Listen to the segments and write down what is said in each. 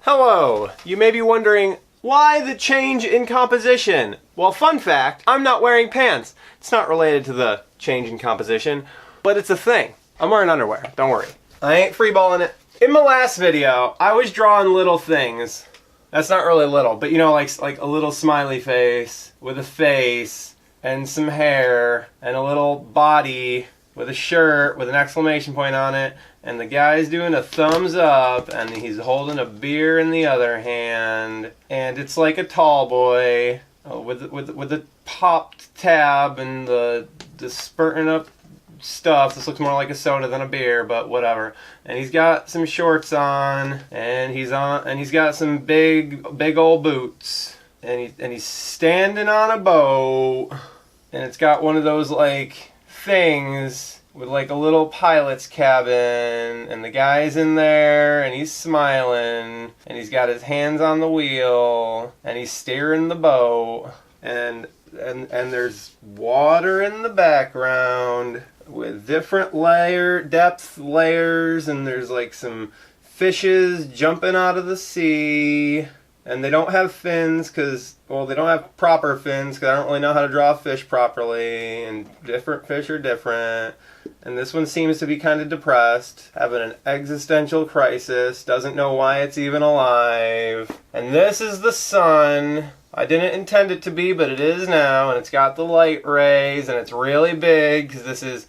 Hello! You may be wondering, why the change in composition? Well, fun fact, I'm not wearing pants. It's not related to the change in composition, but it's a thing. I'm wearing underwear, don't worry. I ain't freeballing it. In my last video, I was drawing little things. That's not really little, but you know, like a little smiley face with a face and some hair and a little body with a shirt with an exclamation point on it, and the guy's doing a thumbs up and he's holding a beer in the other hand, and it's like a tall boy with the popped tab and the spurting up stuff. This looks more like a soda than a beer, but whatever. And he's got some shorts on, and he's got some big old boots, and he's standing on a boat, and it's got one of those like things with like a little pilot's cabin, and the guy's in there and he's smiling and he's got his hands on the wheel and he's steering the boat, and there's water in the background with different depth layers, and there's like some fishes jumping out of the sea. And they don't have fins they don't have proper fins because I don't really know how to draw a fish properly, and different fish are different. And this one seems to be kind of depressed, having an existential crisis, doesn't know why it's even alive. And this is the sun. I didn't intend it to be, but it is now, and it's got the light rays, and it's really big because this is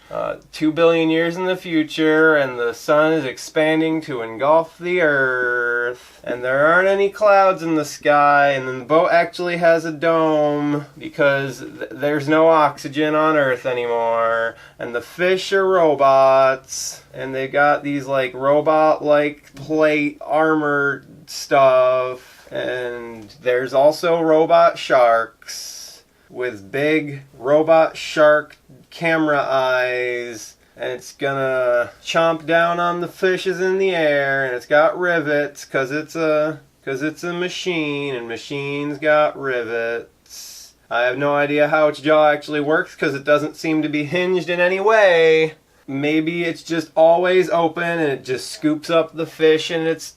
2 billion years in the future, and the sun is expanding to engulf the earth, and there aren't any clouds in the sky, and then the boat actually has a dome because there's no oxygen on Earth anymore, and the fish are robots, and they got these like robot-like plate armor stuff. And there's also robot sharks with big robot shark camera eyes, and it's gonna chomp down on the fishes in the air, and it's got rivets because it's a machine, and machines got rivets. I have no idea how its jaw actually works because it doesn't seem to be hinged in any way. Maybe it's just always open and it just scoops up the fish in its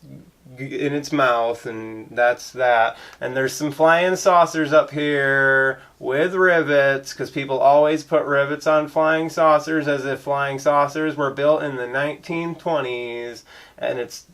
mouth, and that's that. And there's some flying saucers up here with rivets, because people always put rivets on flying saucers as if flying saucers were built in the 1920s, and it's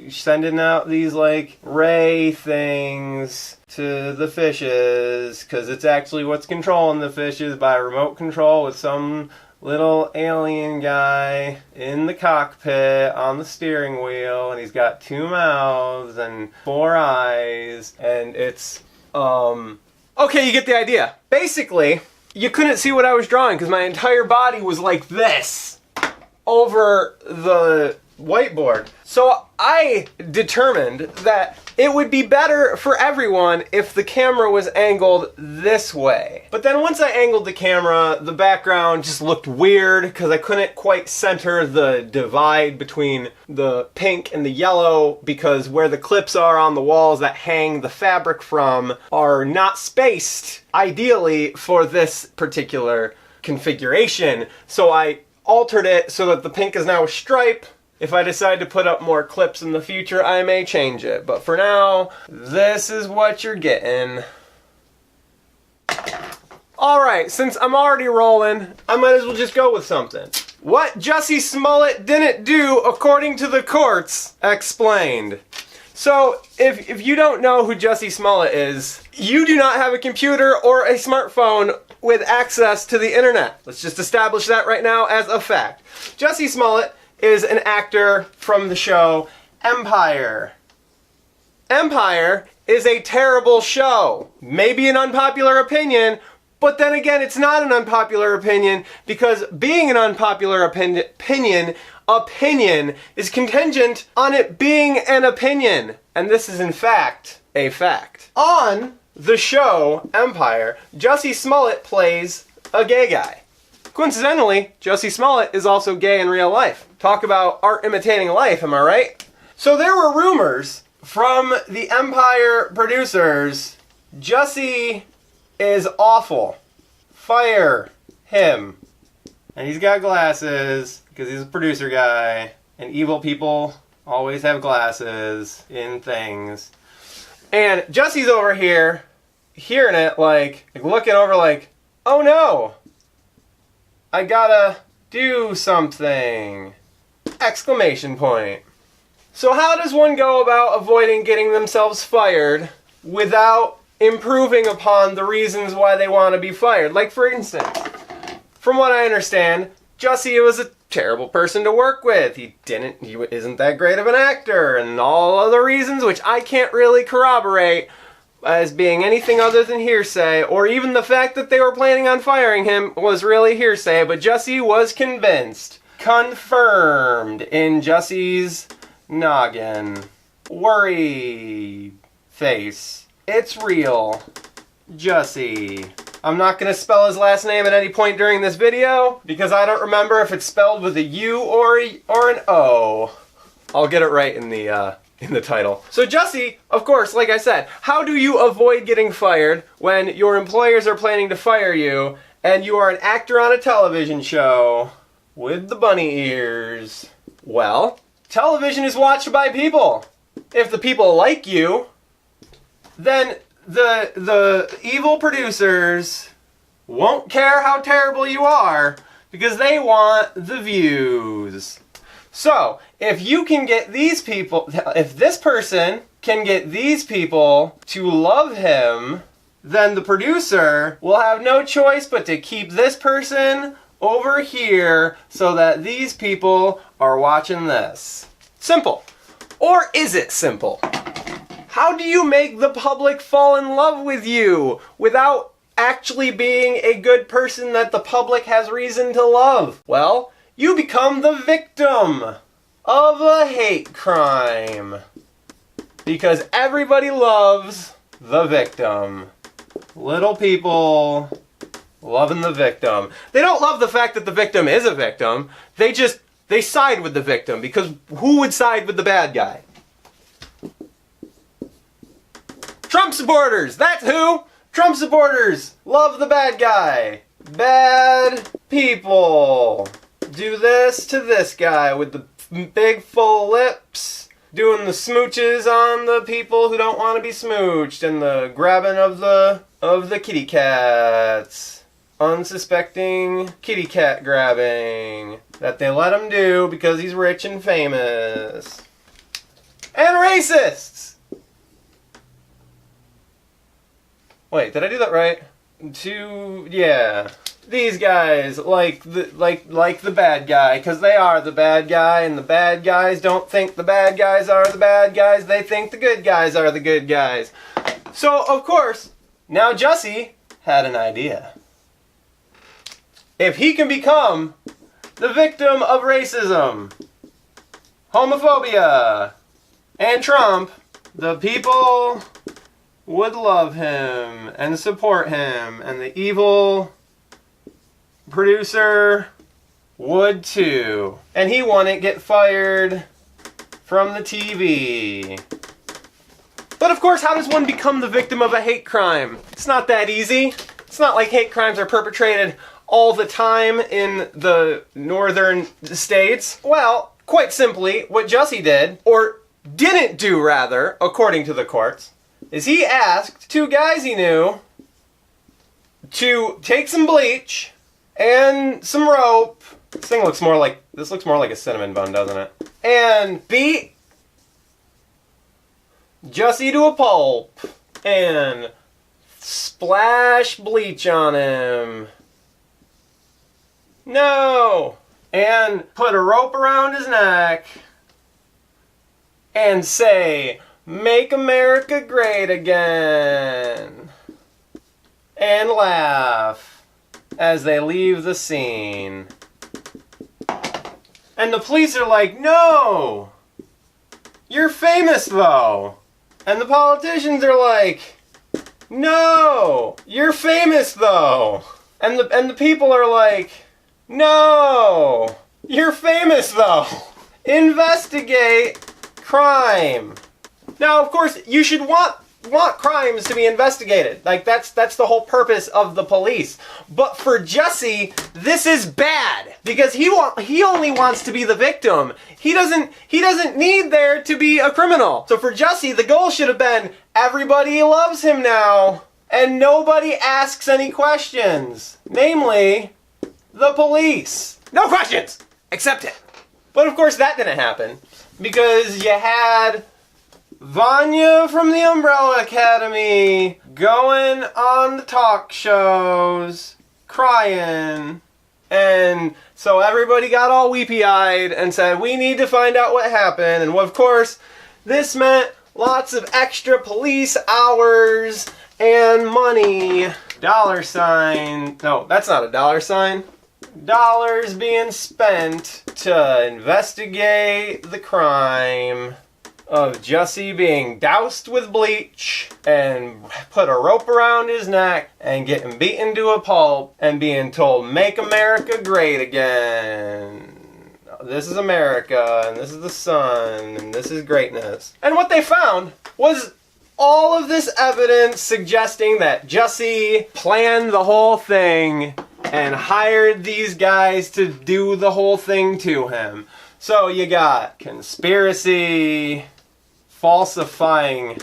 sending out these like ray things to the fishes, because it's actually what's controlling the fishes by remote control with some little alien guy in the cockpit on the steering wheel, and he's got 2 mouths and 4 eyes, and it's okay, you get the idea. Basically, you couldn't see what I was drawing because my entire body was like this over the whiteboard. So I determined that it would be better for everyone if the camera was angled this way. But then once I angled the camera, the background just looked weird because I couldn't quite center the divide between the pink and the yellow, because where the clips are on the walls that hang the fabric from are not spaced ideally for this particular configuration. So I altered it so that the pink is now a stripe. If I decide to put up more clips in the future, I may change it. But for now, this is what you're getting. Alright, since I'm already rolling, I might as well just go with something. What Jussie Smollett didn't do, according to the courts, explained. So, if you don't know who Jussie Smollett is, you do not have a computer or a smartphone with access to the internet. Let's just establish that right now as a fact. Jussie Smollett is an actor from the show Empire. Empire is a terrible show. Maybe an unpopular opinion, but then again, it's not an unpopular opinion, because being an unpopular opinion is contingent on it being an opinion. And this is in fact a fact. On the show Empire, Jussie Smollett plays a gay guy. Coincidentally, Jussie Smollett is also gay in real life. Talk about art imitating life, am I right? So there were rumors from the Empire producers, Jussie is awful. Fire him. And he's got glasses, because he's a producer guy, and evil people always have glasses in things. And Jussie's over here, hearing it, like looking over like, oh no, I gotta do something! Exclamation point. So how does one go about avoiding getting themselves fired without improving upon the reasons why they want to be fired? Like, for instance, from what I understand, Jussie was a terrible person to work with. He isn't that great of an actor, and all other reasons which I can't really corroborate as being anything other than hearsay, or even the fact that they were planning on firing him was really hearsay, but Jussie was convinced. Confirmed in Jussie's noggin. Worry face. It's real. Jussie. I'm not going to spell his last name at any point during this video because I don't remember if it's spelled with a U or an O. I'll get it right in the title. So Jussie, of course, like I said, how do you avoid getting fired when your employers are planning to fire you and you are an actor on a television show with the bunny ears? Well, television is watched by people. If the people like you, then the evil producers won't care how terrible you are because they want the views. So, if you can get these people, if this person can get these people to love him, then the producer will have no choice but to keep this person over here so that these people are watching this. Simple. Or is it simple? How do you make the public fall in love with you without actually being a good person that the public has reason to love? Well, you become the victim of a hate crime. Because everybody loves the victim. Little people loving the victim. They don't love the fact that the victim is a victim. They side with the victim, because who would side with the bad guy? Trump supporters! That's who! Trump supporters love the bad guy. Bad people do this to this guy with the big full lips, doing the smooches on the people who don't want to be smooched, and the grabbing of the kitty cats. Unsuspecting kitty cat grabbing that they let him do because he's rich and famous. And racists! Wait, did I do that right? Yeah. These guys like the bad guy because they are the bad guy, and the bad guys don't think the bad guys are the bad guys, they think the good guys are the good guys. So, of course, now Jussie had an idea. If he can become the victim of racism, homophobia, and Trump, the people would love him and support him, and the evil producer would too. And he wouldn't get fired from the TV. But of course, how does one become the victim of a hate crime? It's not that easy. It's not like hate crimes are perpetrated all the time in the northern states. Well, quite simply, what Jussie did, or didn't do rather, according to the courts, is he asked two guys he knew to take some bleach and some rope. This looks more like a cinnamon bun, doesn't it? And beat Jussie to a pulp and splash bleach on him. No! And put a rope around his neck and say, "Make America great again." And laugh as they leave the scene. And the police are like, "No! You're famous though." And the politicians are like, "No! You're famous though." And the people are like, "No! You're famous though! Investigate crime." Now, of course, you should want want crimes to be investigated. Like, that's the whole purpose of the police. But for Jussie, this is bad because he only wants to be the victim. He doesn't need there to be a criminal. So for Jussie, the goal should have been everybody loves him now and nobody asks any questions. Namely, the police. No questions! Accept it. But of course that didn't happen because you had Vanya from the Umbrella Academy going on the talk shows, crying, and so everybody got all weepy-eyed and said, we need to find out what happened, and of course, this meant lots of extra police hours and money. Dollar sign, no, that's not a dollar sign. Dollars being spent to investigate the crime of Jussie being doused with bleach and put a rope around his neck and getting beaten to a pulp and being told, make America great again. This is America and this is the sun and this is greatness. And what they found was all of this evidence suggesting that Jussie planned the whole thing and hired these guys to do the whole thing to him. So you got conspiracy, falsification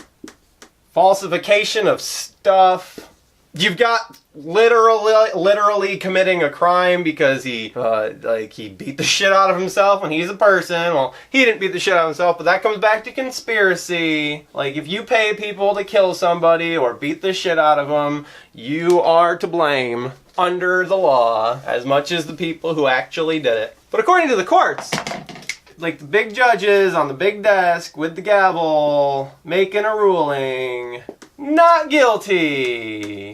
of stuff. You've got literally committing a crime because he beat the shit out of himself when he's a person. Well, he didn't beat the shit out of himself, but that comes back to conspiracy. Like, if you pay people to kill somebody or beat the shit out of them, you are to blame under the law as much as the people who actually did it. But according to the courts, like the big judges on the big desk with the gavel making a ruling, not guilty.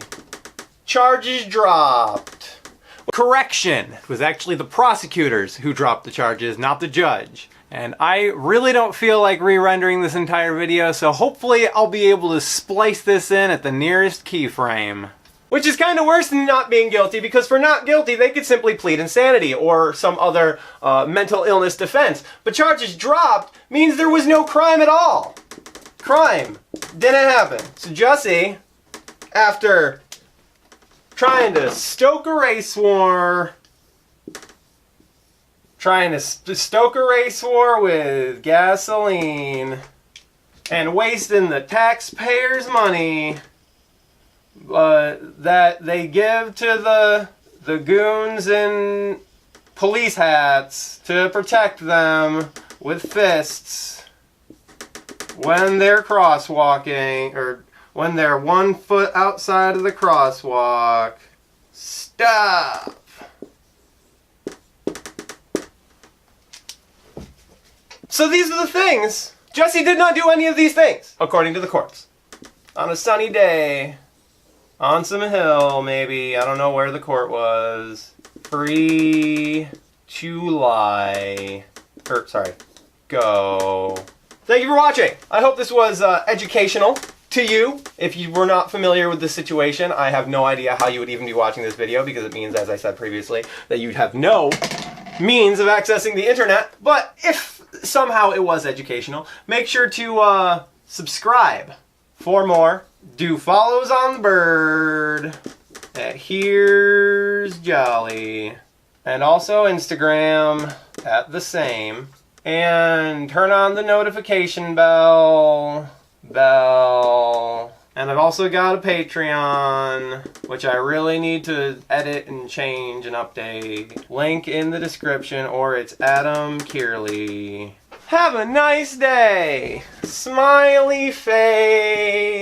Charges dropped. Correction, it was actually the prosecutors who dropped the charges, not the judge. And I really don't feel like re-rendering this entire video, so hopefully I'll be able to splice this in at the nearest keyframe. Which is kind of worse than not being guilty, because for not guilty, they could simply plead insanity or some other mental illness defense. But charges dropped means there was no crime at all. Crime didn't happen. So Jussie, after trying to stoke a race war with gasoline and wasting the taxpayers' money that they give to the goons in police hats to protect them with fists when they're crosswalking, or when they're 1 foot outside of the crosswalk. Stop! So these are the things. Jussie did not do any of these things, according to the courts. On a sunny day, on some hill, maybe, I don't know where the court was, free to lie, go. Thank you for watching. I hope this was educational to you. If you were not familiar with this situation, I have no idea how you would even be watching this video, because it means, as I said previously, that you'd have no means of accessing the internet. But if somehow it was educational, make sure to subscribe for more. Do follows on the bird at Here's Jolly, and also Instagram at the same, and turn on the notification bell. And I've also got a Patreon, which I really need to edit and change and update. Link in the description, or it's Adam Kearley. Have a nice day. Smiley face.